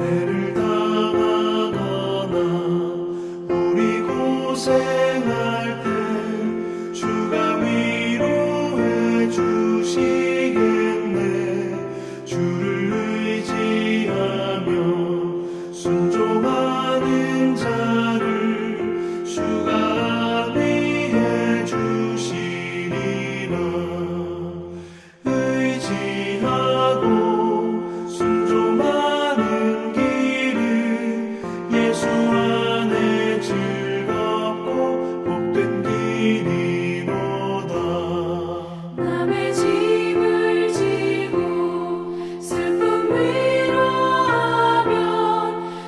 학대를 당하거나 우리 고생할 때 주가 위로해 주시겠네. 주를 의지하며 순종하는 자를 주가 안위해 주시리라. 의지하고 순종하는 길은 예수 안에 즐겁고 복된 길이로다. 남의 짐을 지고 슬픔 위로하면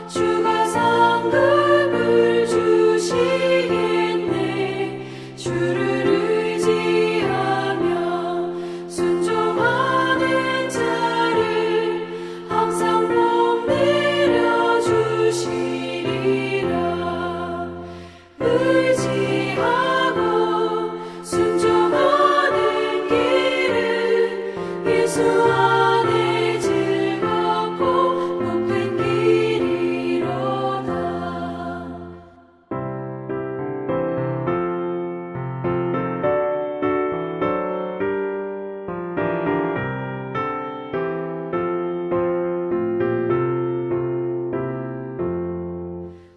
주가 상급을 주시겠네. 주를 의지하며 순종하는 자를 항상 복 내려 주시리라. 의지하고 순종하는 길은 예수 안에 즐겁고 복된 길이로다.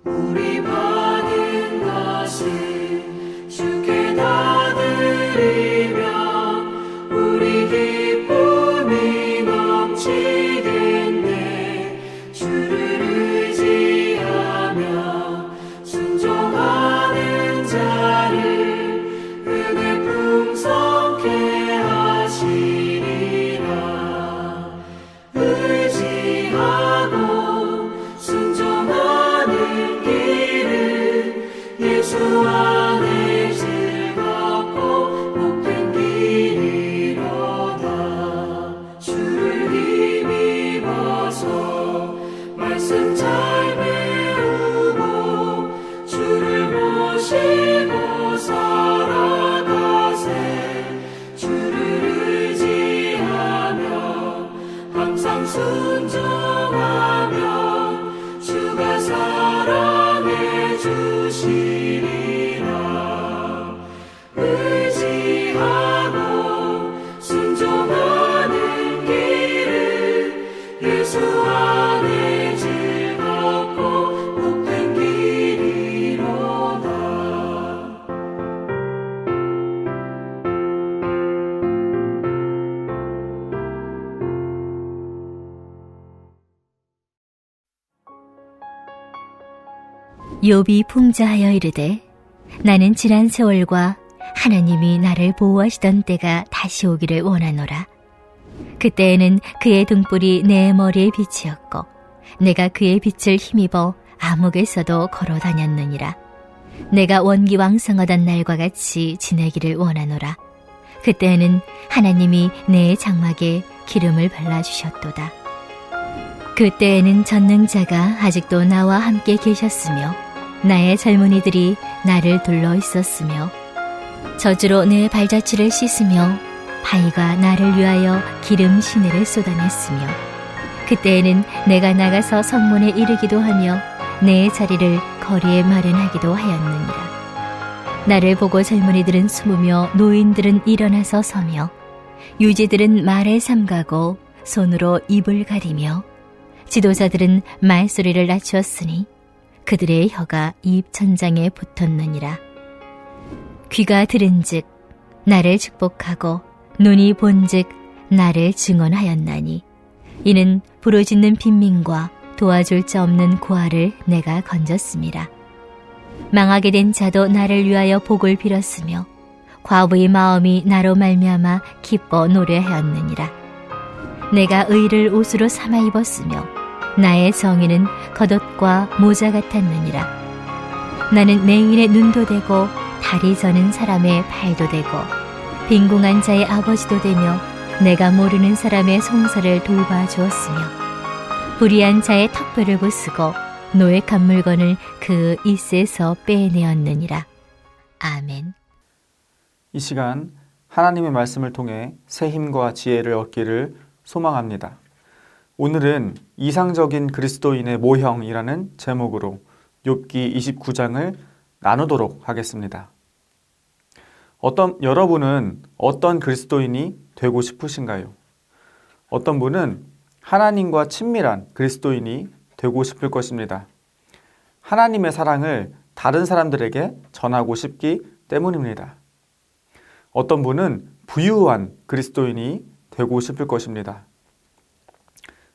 우리 받은 것을 주께 다 드리며 우리 기쁨이 넘치겠네. 주를 의지하며 순종하는 자를 은혜 풍성케 하시리라. 의지하고 순종하는 길은 예수 안에 즐겁고 복된 길이로다. 주를 힘입어서 말씀 잘 배우고 주를 모시고 살아가세. 주를 의지하며 항상 순종하면 주가 사랑해 주시리라. 의지하고 순종하는 길은 예수 안에 즐겁고 복된 길이로다. 욥이 풍자하여 이르되 나는 지난 세월과 하나님이 나를 보호하시던 때가 다시 오기를 원하노라. 그때에는 그의 등불이 내 머리의 빛이었고 내가 그의 빛을 힘입어 암흑에서도 걸어 다녔느니라. 내가 원기왕성하던 날과 같이 지내기를 원하노라. 그때에는 하나님이 내 장막에 기름을 발라주셨도다. 그때에는 전능자가 아직도 나와 함께 계셨으며 나의 젊은이들이 나를 둘러 있었으며 저주로 내 발자취를 씻으며 바위가 나를 위하여 기름 시내를 쏟아냈으며 그때에는 내가 나가서 성문에 이르기도 하며 내 자리를 거리에 마련하기도 하였느니라. 나를 보고 젊은이들은 숨으며 노인들은 일어나서 서며 유지들은 말을 삼가고 손으로 입을 가리며 지도자들은 말소리를 낮추었으니 그들의 혀가 입 천장에 붙었느니라. 귀가 들은즉 나를 축복하고 눈이 본즉 나를 증언하였나니 이는 부르짖는 빈민과 도와줄 자 없는 고아를 내가 건졌음이라. 망하게 된 자도 나를 위하여 복을 빌었으며 과부의 마음이 나로 말미암아 기뻐 노래하였느니라. 내가 의를 옷으로 삼아 입었으며 나의 정의는 겉옷과 모자 같았느니라. 나는 맹인의 눈도 되고 다리 저는 사람의 발도 되고 빈궁한 자의 아버지도 되며 내가 모르는 사람의 송사를 돌봐주었으며 불의한 자의 턱뼈를 부수고 노획한 물건을 그 입에서 빼내었느니라. 아멘. 이 시간 하나님의 말씀을 통해 새 힘과 지혜를 얻기를 소망합니다. 오늘은 이상적인 그리스도인의 모형이라는 제목으로 욥기 29장을 나누도록 하겠습니다. 여러분은 어떤 그리스도인이 되고 싶으신가요? 어떤 분은 하나님과 친밀한 그리스도인이 되고 싶을 것입니다. 하나님의 사랑을 다른 사람들에게 전하고 싶기 때문입니다. 어떤 분은 부유한 그리스도인이 되고 싶을 것입니다.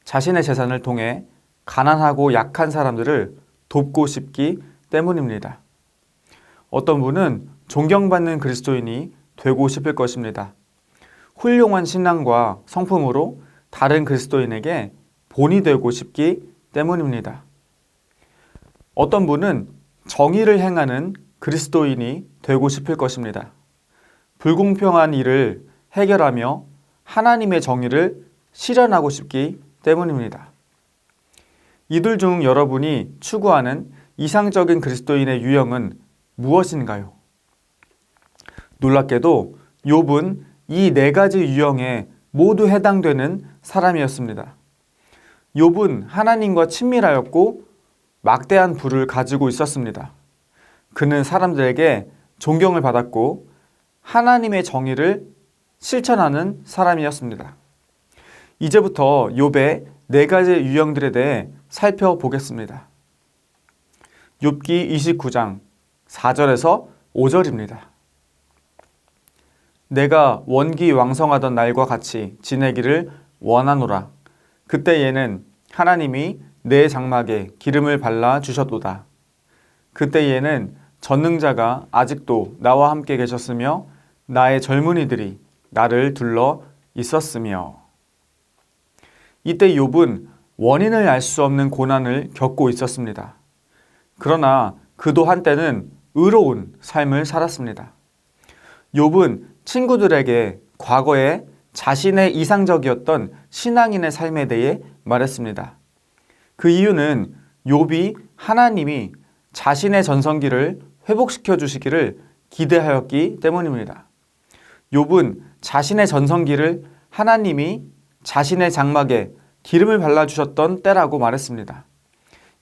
자신의 재산을 통해 가난하고 약한 사람들을 돕고 싶기 때문입니다. 어떤 분은 존경받는 그리스도인이 되고 싶을 것입니다. 훌륭한 신앙과 성품으로 다른 그리스도인에게 본이 되고 싶기 때문입니다. 어떤 분은 정의를 행하는 그리스도인이 되고 싶을 것입니다. 불공평한 일을 해결하며 하나님의 정의를 실현하고 싶기 때문입니다. 이들 중 여러분이 추구하는 이상적인 그리스도인의 유형은 무엇인가요? 놀랍게도 욥은 이 네 가지 유형에 모두 해당되는 사람이었습니다. 욥은 하나님과 친밀하였고 막대한 부를 가지고 있었습니다. 그는 사람들에게 존경을 받았고 하나님의 정의를 실천하는 사람이었습니다. 이제부터 욥의 네 가지 유형들에 대해 살펴보겠습니다. 욥기 29장 4절에서 5절입니다. 내가 원기왕성하던 날과 같이 지내기를 원하노라. 그때에는 하나님이 내 장막에 기름을 발라 주셨도다. 그때에는 전능자가 아직도 나와 함께 계셨으며 나의 젊은이들이 나를 둘러 있었으며. 이때 욥은 원인을 알 수 없는 고난을 겪고 있었습니다. 그러나 그도 한때는 의로운 삶을 살았습니다. 욥은 친구들에게 과거에 자신의 이상적이었던 신앙인의 삶에 대해 말했습니다. 그 이유는 욥이 하나님이 자신의 전성기를 회복시켜 주시기를 기대하였기 때문입니다. 욥은 자신의 전성기를 하나님이 자신의 장막에 기름을 발라주셨던 때라고 말했습니다.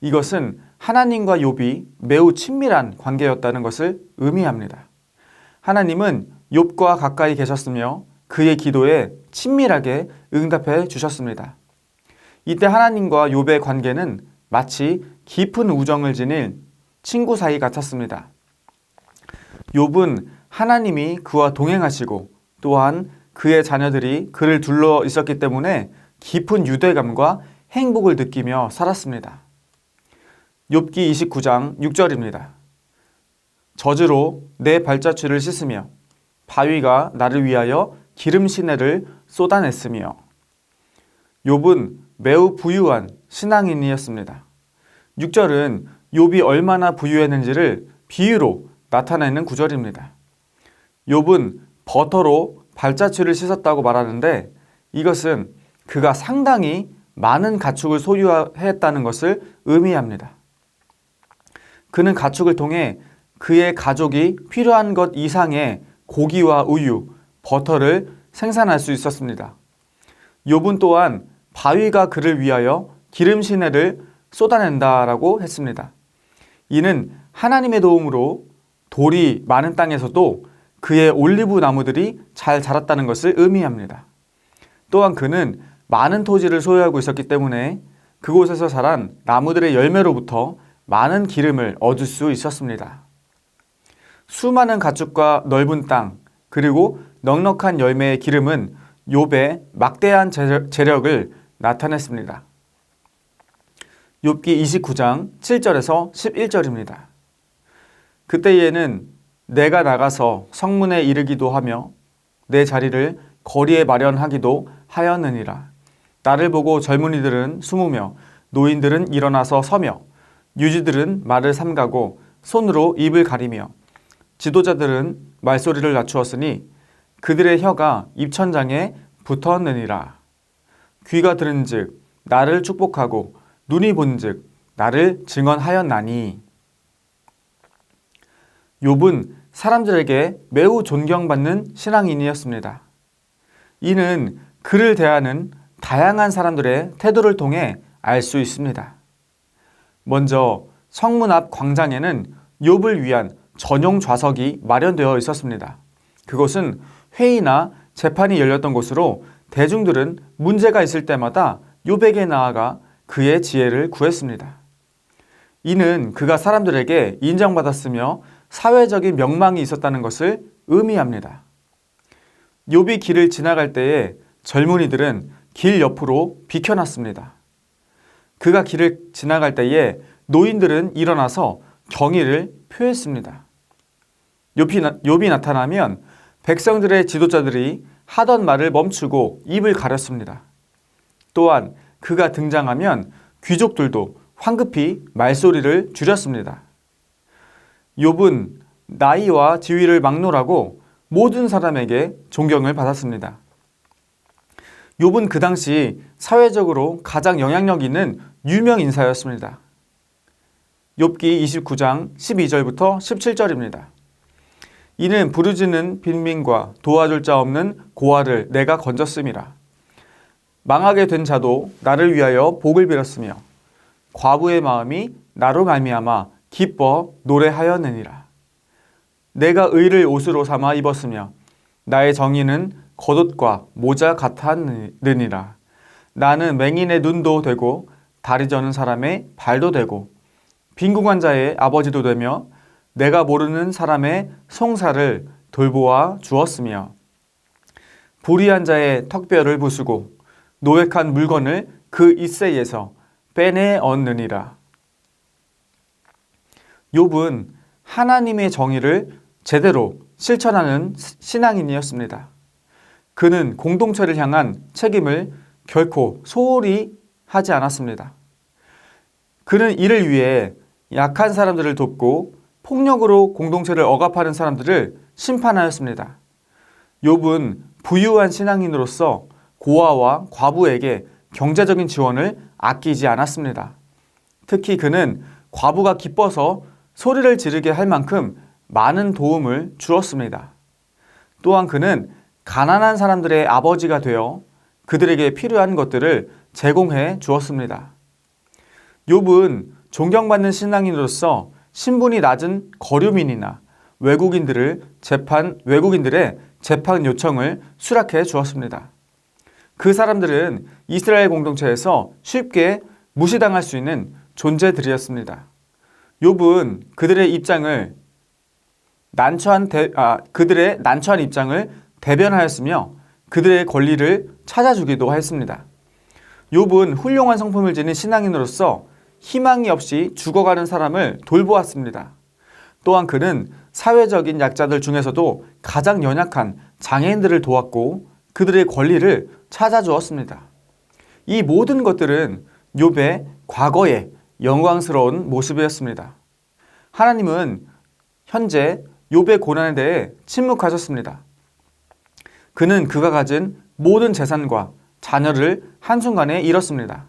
이것은 하나님과 욥이 매우 친밀한 관계였다는 것을 의미합니다. 하나님은 욥과 가까이 계셨으며 그의 기도에 친밀하게 응답해 주셨습니다. 이때 하나님과 욥의 관계는 마치 깊은 우정을 지닌 친구 사이 같았습니다. 욥은 하나님이 그와 동행하시고 또한 그의 자녀들이 그를 둘러 있었기 때문에 깊은 유대감과 행복을 느끼며 살았습니다. 욥기 29장 6절입니다. 저주로 내 발자취를 씻으며 바위가 나를 위하여 기름 시내를 쏟아냈으며. 욥은 매우 부유한 신앙인이었습니다. 6절은 욥이 얼마나 부유했는지를 비유로 나타내는 구절입니다. 욥은 버터로 발자취를 씻었다고 말하는데 이것은 그가 상당히 많은 가축을 소유했다는 것을 의미합니다. 그는 가축을 통해 그의 가족이 필요한 것 이상의 고기와 우유, 버터를 생산할 수 있었습니다. 욥은 또한 바위가 그를 위하여 기름 시내를 쏟아낸다라고 했습니다. 이는 하나님의 도움으로 돌이 많은 땅에서도 그의 올리브 나무들이 잘 자랐다는 것을 의미합니다. 또한 그는 많은 토지를 소유하고 있었기 때문에 그곳에서 자란 나무들의 열매로부터 많은 기름을 얻을 수 있었습니다. 수많은 가축과 넓은 땅, 그리고 넉넉한 열매의 기름은 욥의 막대한 재력을 나타냈습니다. 욥기 29장 7절에서 11절입니다. 그때에는 내가 나가서 성문에 이르기도 하며 내 자리를 거리에 마련하기도 하였느니라. 나를 보고 젊은이들은 숨으며 노인들은 일어나서 서며 유지들은 말을 삼가고 손으로 입을 가리며 지도자들은 말소리를 낮추었으니 그들의 혀가 입천장에 붙었느니라. 귀가 들은즉 나를 축복하고 눈이 본즉 나를 증언하였나니. 욥은 사람들에게 매우 존경받는 신앙인이었습니다. 이는 그를 대하는 다양한 사람들의 태도를 통해 알 수 있습니다. 먼저 성문 앞 광장에는 욥을 위한 전용 좌석이 마련되어 있었습니다. 그것은 회의나 재판이 열렸던 곳으로 대중들은 문제가 있을 때마다 욥에게 나아가 그의 지혜를 구했습니다. 이는 그가 사람들에게 인정받았으며 사회적인 명망이 있었다는 것을 의미합니다. 욥이 길을 지나갈 때에 젊은이들은 길 옆으로 비켜났습니다. 그가 길을 지나갈 때에 노인들은 일어나서 경의를 표했습니다. 욥이 나타나면 백성들의 지도자들이 하던 말을 멈추고 입을 가렸습니다. 또한 그가 등장하면 귀족들도 황급히 말소리를 줄였습니다. 욥은 나이와 지위를 막론하고 모든 사람에게 존경을 받았습니다. 욥은 그 당시 사회적으로 가장 영향력 있는 유명 인사였습니다. 욥기 29장 12절부터 17절입니다. 이는 부르짖는 빈민과 도와줄 자 없는 고아를 내가 건졌음이라. 망하게 된 자도 나를 위하여 복을 빌었으며 과부의 마음이 나로 말미암아 기뻐 노래하였느니라. 내가 의를 옷으로 삼아 입었으며 나의 정의는 겉옷과 모자 같았느니라. 나는 맹인의 눈도 되고 다리 저는 사람의 발도 되고 빈궁한 자의 아버지도 되며 내가 모르는 사람의 송사를 돌보아 주었으며 불의한 자의 턱뼈를 부수고 노획한 물건을 그 잇새에서 빼내 얻느니라. 욥은 하나님의 정의를 제대로 실천하는 신앙인이었습니다. 그는 공동체를 향한 책임을 결코 소홀히 하지 않았습니다. 그는 이를 위해 약한 사람들을 돕고 폭력으로 공동체를 억압하는 사람들을 심판하였습니다. 욥은 부유한 신앙인으로서 고아와 과부에게 경제적인 지원을 아끼지 않았습니다. 특히 그는 과부가 기뻐서 소리를 지르게 할 만큼 많은 도움을 주었습니다. 또한 그는 가난한 사람들의 아버지가 되어 그들에게 필요한 것들을 제공해 주었습니다. 욥은 존경받는 신앙인으로서 신분이 낮은 거류민이나 외국인들의 재판 요청을 수락해 주었습니다. 그 사람들은 이스라엘 공동체에서 쉽게 무시당할 수 있는 존재들이었습니다. 욥은 그들의 난처한 입장을 대변하였으며 그들의 권리를 찾아주기도 했습니다. 욥은 훌륭한 성품을 지닌 신앙인으로서 희망이 없이 죽어가는 사람을 돌보았습니다. 또한 그는 사회적인 약자들 중에서도 가장 연약한 장애인들을 도왔고 그들의 권리를 찾아주었습니다. 이 모든 것들은 욥의 과거의 영광스러운 모습이었습니다. 하나님은 현재 욥의 고난에 대해 침묵하셨습니다. 그는 그가 가진 모든 재산과 자녀를 한순간에 잃었습니다.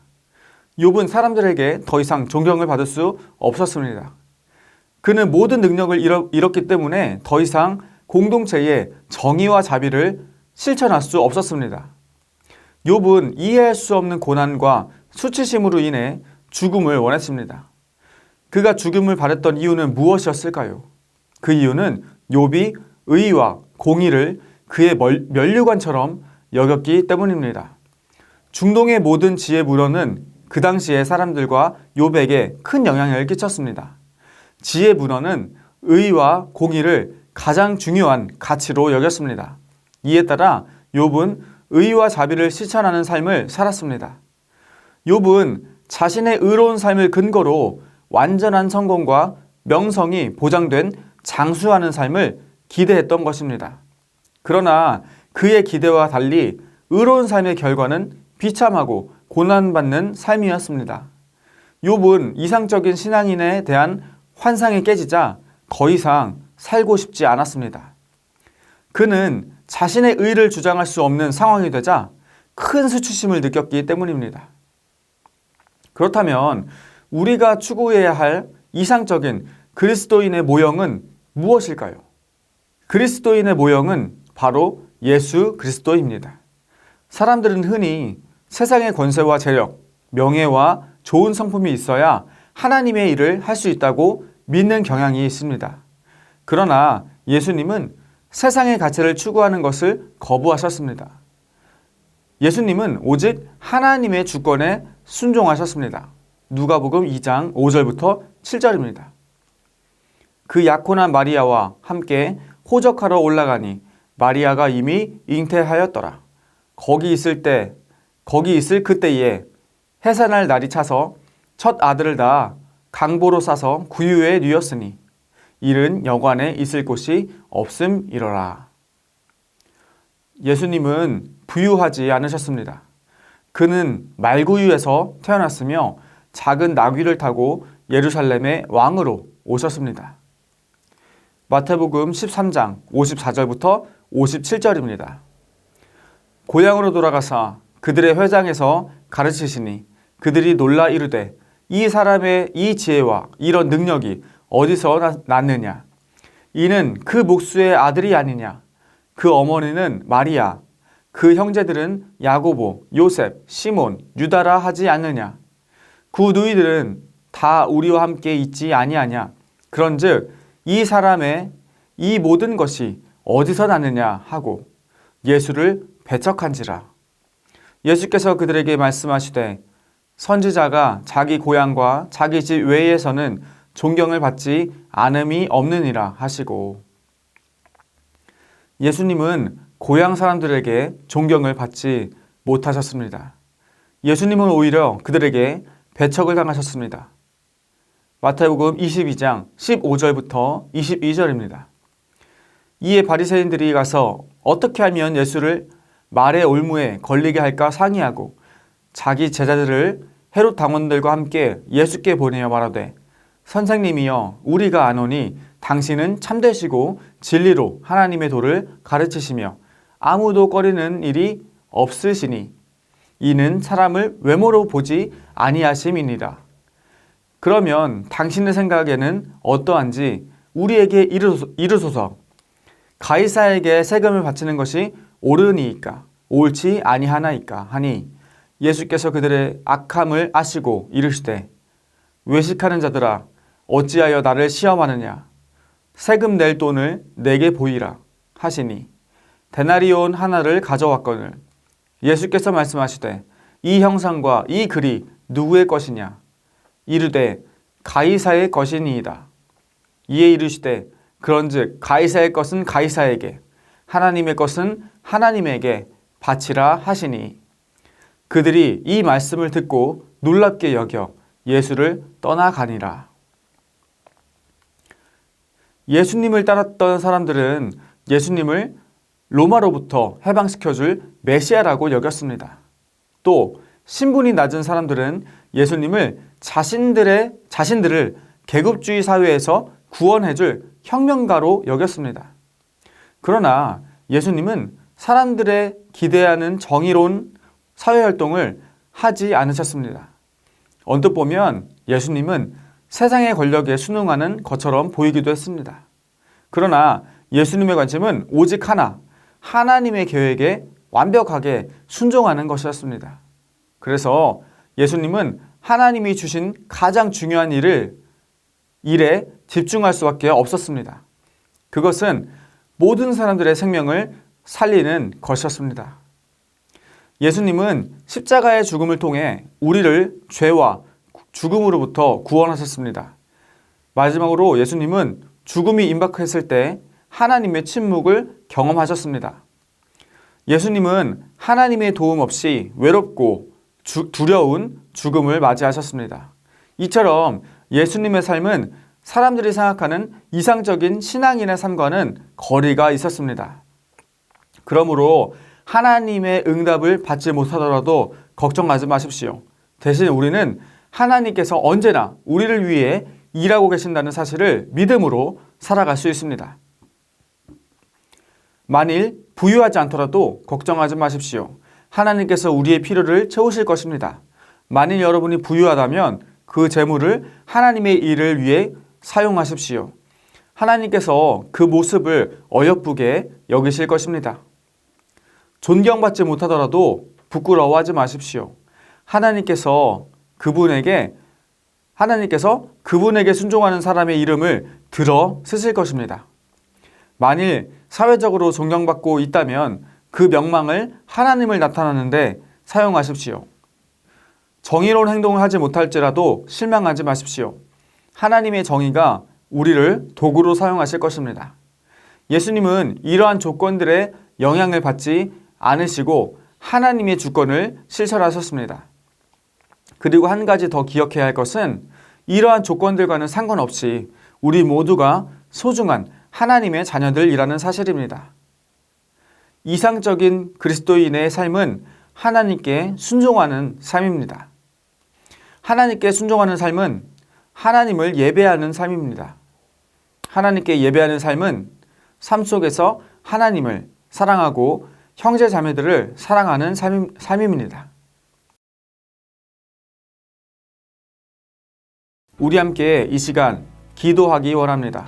욥은 사람들에게 더 이상 존경을 받을 수 없었습니다. 그는 모든 능력을 잃었기 때문에 더 이상 공동체의 정의와 자비를 실천할 수 없었습니다. 욥은 이해할 수 없는 고난과 수치심으로 인해 죽음을 원했습니다. 그가 죽음을 바랬던 이유는 무엇이었을까요? 그 이유는 욥이 의와 공의를 그의 면류관처럼 여겼기 때문입니다. 중동의 모든 지혜 문헌은 그 당시의 사람들과 욥에게 큰 영향을 끼쳤습니다. 지혜 문헌은 의와 공의를 가장 중요한 가치로 여겼습니다. 이에 따라 욥은 의와 자비를 실천하는 삶을 살았습니다. 욥은 자신의 의로운 삶을 근거로 완전한 성공과 명성이 보장된 장수하는 삶을 기대했던 것입니다. 그러나 그의 기대와 달리 의로운 삶의 결과는 비참하고 고난받는 삶이었습니다. 욥은 이상적인 신앙인에 대한 환상이 깨지자 더 이상 살고 싶지 않았습니다. 그는 자신의 의를 주장할 수 없는 상황이 되자 큰 수치심을 느꼈기 때문입니다. 그렇다면 우리가 추구해야 할 이상적인 그리스도인의 모형은 무엇일까요? 그리스도인의 모형은 바로 예수 그리스도입니다. 사람들은 흔히 세상의 권세와 재력, 명예와 좋은 성품이 있어야 하나님의 일을 할 수 있다고 믿는 경향이 있습니다. 그러나 예수님은 세상의 가치를 추구하는 것을 거부하셨습니다. 예수님은 오직 하나님의 주권에 순종하셨습니다. 누가복음 2장 5절부터 7절입니다. 그 약혼한 마리아와 함께 호적하러 올라가니 마리아가 이미 잉태하였더라. 거기 있을 그때에 해산할 날이 차서 첫 아들을 다 강보로 싸서 구유에 뉘었으니 이른 여관에 있을 곳이 없음이로라. 예수님은 부유하지 않으셨습니다. 그는 말구유에서 태어났으며 작은 나귀를 타고 예루살렘의 왕으로 오셨습니다. 마태복음 13장 54절부터 57절입니다. 고향으로 돌아가사 그들의 회당에서 가르치시니 그들이 놀라 이르되 이 사람의 이 지혜와 이런 능력이 어디서 났느냐? 이는 그 목수의 아들이 아니냐? 그 어머니는 마리아, 그 형제들은 야고보, 요셉, 시몬, 유다라 하지 않느냐? 그 누이들은 다 우리와 함께 있지 아니하냐? 그런즉 이 사람의 이 모든 것이 어디서 났느냐 하고 예수를 배척한지라. 예수께서 그들에게 말씀하시되 선지자가 자기 고향과 자기 집 외에서는 존경을 받지 않음이 없느니라 하시고, 예수님은 고향 사람들에게 존경을 받지 못하셨습니다. 예수님은 오히려 그들에게 배척을 당하셨습니다. 마태복음 22장 15절부터 22절입니다. 이에 바리새인들이 가서 어떻게 하면 예수를 말의 올무에 걸리게 할까 상의하고 자기 제자들을 헤롯 당원들과 함께 예수께 보내어 말하되 선생님이여 우리가 아노니 당신은 참되시고 진리로 하나님의 도를 가르치시며 아무도 꺼리는 일이 없으시니 이는 사람을 외모로 보지 아니하심이니라. 그러면 당신의 생각에는 어떠한지 우리에게 이르소서. 가이사에게 세금을 바치는 것이 옳으니이까 옳지 아니하나이까 하니 예수께서 그들의 악함을 아시고 이르시되 외식하는 자들아 어찌하여 나를 시험하느냐? 세금 낼 돈을 내게 보이라 하시니 데나리온 하나를 가져왔거늘 예수께서 말씀하시되 이 형상과 이 글이 누구의 것이냐? 이르되 가이사의 것이니이다. 이에 이르시되 그런즉 가이사의 것은 가이사에게 하나님의 것은 하나님에게 바치라 하시니 그들이 이 말씀을 듣고 놀랍게 여겨 예수를 떠나가니라. 예수님을 따랐던 사람들은 예수님을 로마로부터 해방시켜줄 메시아라고 여겼습니다. 또 신분이 낮은 사람들은 예수님을 자신들을 계급주의 사회에서 구원해줄 혁명가로 여겼습니다. 그러나 예수님은 사람들의 기대하는 정의로운 사회활동을 하지 않으셨습니다. 언뜻 보면 예수님은 세상의 권력에 순응하는 것처럼 보이기도 했습니다. 그러나 예수님의 관심은 오직 하나, 하나님의 계획에 완벽하게 순종하는 것이었습니다. 그래서 예수님은 하나님이 주신 가장 중요한 일에 집중할 수밖에 없었습니다. 그것은 모든 사람들의 생명을 살리는 것이었습니다. 예수님은 십자가의 죽음을 통해 우리를 죄와 죽음으로부터 구원하셨습니다. 마지막으로 예수님은 죽음이 임박했을 때 하나님의 침묵을 경험하셨습니다. 예수님은 하나님의 도움 없이 외롭고 두려운 죽음을 맞이하셨습니다. 이처럼 예수님의 삶은 사람들이 생각하는 이상적인 신앙인의 삶과는 거리가 있었습니다. 그러므로 하나님의 응답을 받지 못하더라도 걱정하지 마십시오. 대신 우리는 하나님께서 언제나 우리를 위해 일하고 계신다는 사실을 믿음으로 살아갈 수 있습니다. 만일 부유하지 않더라도 걱정하지 마십시오. 하나님께서 우리의 필요를 채우실 것입니다. 만일 여러분이 부유하다면 그 재물을 하나님의 일을 위해 사용하십시오. 하나님께서 그 모습을 어여쁘게 여기실 것입니다. 존경받지 못하더라도 부끄러워하지 마십시오. 하나님께서 그분에게 순종하는 사람의 이름을 들어 쓰실 것입니다. 만일 사회적으로 존경받고 있다면 그 명망을 하나님을 나타내는데 사용하십시오. 정의로운 행동을 하지 못할지라도 실망하지 마십시오. 하나님의 정의가 우리를 도구로 사용하실 것입니다. 예수님은 이러한 조건들에 영향을 받지 않으시고 하나님의 주권을 실천하셨습니다. 그리고 한 가지 더 기억해야 할 것은 이러한 조건들과는 상관없이 우리 모두가 소중한 하나님의 자녀들이라는 사실입니다. 이상적인 그리스도인의 삶은 하나님께 순종하는 삶입니다. 하나님께 순종하는 삶은 하나님을 예배하는 삶입니다. 하나님께 예배하는 삶은 삶 속에서 하나님을 사랑하고 형제 자매들을 사랑하는 삶입니다. 우리 함께 이 시간 기도하기 원합니다.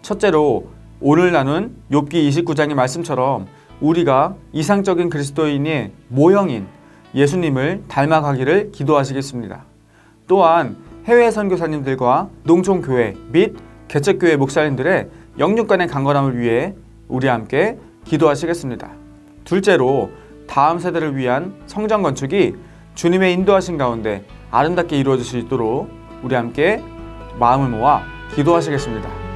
첫째로 오늘 나눈 욥기 29장의 말씀처럼 우리가 이상적인 그리스도인의 모형인 예수님을 닮아가기를 기도하시겠습니다. 또한 해외 선교사님들과 농촌교회 및 개척교회 목사님들의 영육 간의 강건함을 위해 우리 함께 기도하시겠습니다. 둘째로 다음 세대를 위한 성전 건축이 주님의 인도하신 가운데 아름답게 이루어질 수 있도록 우리 함께 마음을 모아 기도하시겠습니다.